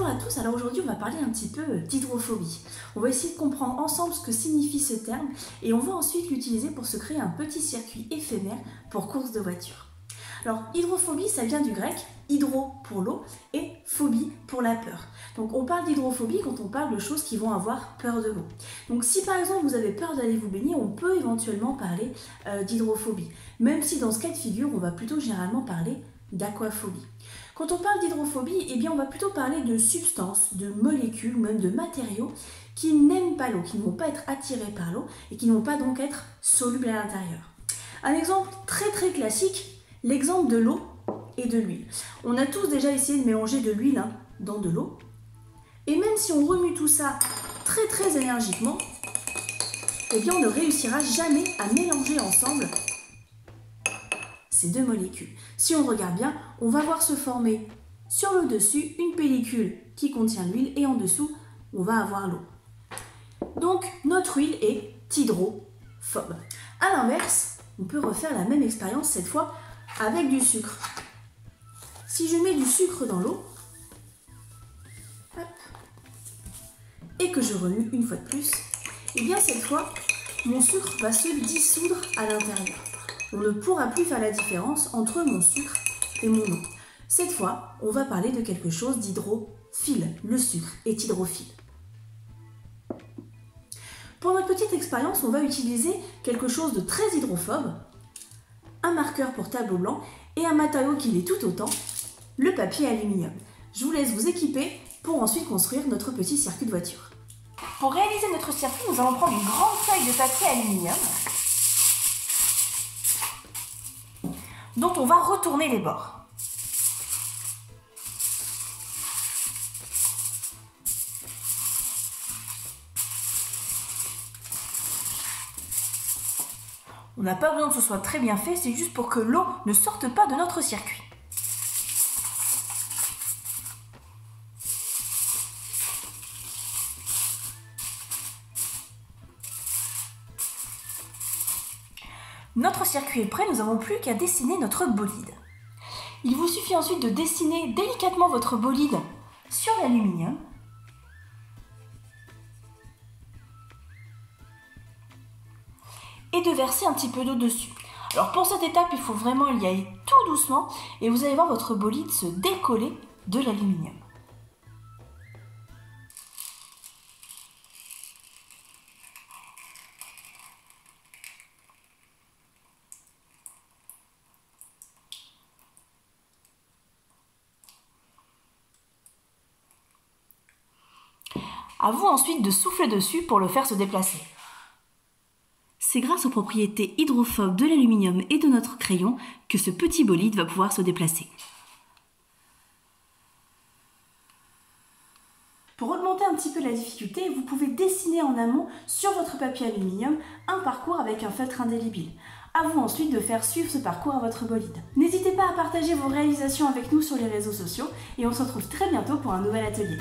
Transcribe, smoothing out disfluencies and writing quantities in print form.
Bonjour à tous, alors aujourd'hui on va parler un petit peu d'hydrophobie. On va essayer de comprendre ensemble ce que signifie ce terme et on va ensuite l'utiliser pour se créer un petit circuit éphémère pour course de voiture. Alors hydrophobie ça vient du grec, hydro pour l'eau et phobie pour la peur. Donc on parle d'hydrophobie quand on parle de choses qui vont avoir peur de l'eau. Donc si par exemple vous avez peur d'aller vous baigner, on peut éventuellement parler d'hydrophobie. Même si dans ce cas de figure on va plutôt généralement parler d'aquaphobie. Quand on parle d'hydrophobie, eh bien on va plutôt parler de substances, de molécules, même de matériaux qui n'aiment pas l'eau, qui ne vont pas être attirés par l'eau et qui ne vont pas donc être solubles à l'intérieur. Un exemple très classique, l'exemple de l'eau et de l'huile. On a tous déjà essayé de mélanger de l'huile dans de l'eau et même si on remue tout ça très énergiquement, eh bien on ne réussira jamais à mélanger ensemble ces deux molécules. Si on regarde bien, on va voir se former sur le dessus une pellicule qui contient l'huile et en dessous, on va avoir l'eau. Donc notre huile est hydrophobe. A l'inverse, on peut refaire la même expérience cette fois avec du sucre. Si je mets du sucre dans l'eau, et que je remue une fois de plus, et bien cette fois, mon sucre va se dissoudre à l'intérieur. On ne pourra plus faire la différence entre mon sucre et mon eau. Cette fois, on va parler de quelque chose d'hydrophile. Le sucre est hydrophile. Pour notre petite expérience, on va utiliser quelque chose de très hydrophobe, un marqueur pour tableau blanc et un matériau qui l'est tout autant, le papier aluminium. Je vous laisse vous équiper pour ensuite construire notre petit circuit de voiture. Pour réaliser notre circuit, nous allons prendre une grande feuille de papier aluminium dont on va retourner les bords. On n'a pas besoin que ce soit très bien fait, c'est juste pour que l'eau ne sorte pas de notre circuit. Notre circuit est prêt, nous n'avons plus qu'à dessiner notre bolide. Il vous suffit ensuite de dessiner délicatement votre bolide sur l'aluminium. Et de verser un petit peu d'eau dessus. Alors pour cette étape, il faut vraiment y aller tout doucement et vous allez voir votre bolide se décoller de l'aluminium. À vous ensuite de souffler dessus pour le faire se déplacer. C'est grâce aux propriétés hydrophobes de l'aluminium et de notre crayon que ce petit bolide va pouvoir se déplacer. Pour augmenter un petit peu la difficulté, vous pouvez dessiner en amont sur votre papier aluminium un parcours avec un feutre indélébile. À vous ensuite de faire suivre ce parcours à votre bolide. N'hésitez pas à partager vos réalisations avec nous sur les réseaux sociaux et on se retrouve très bientôt pour un nouvel atelier.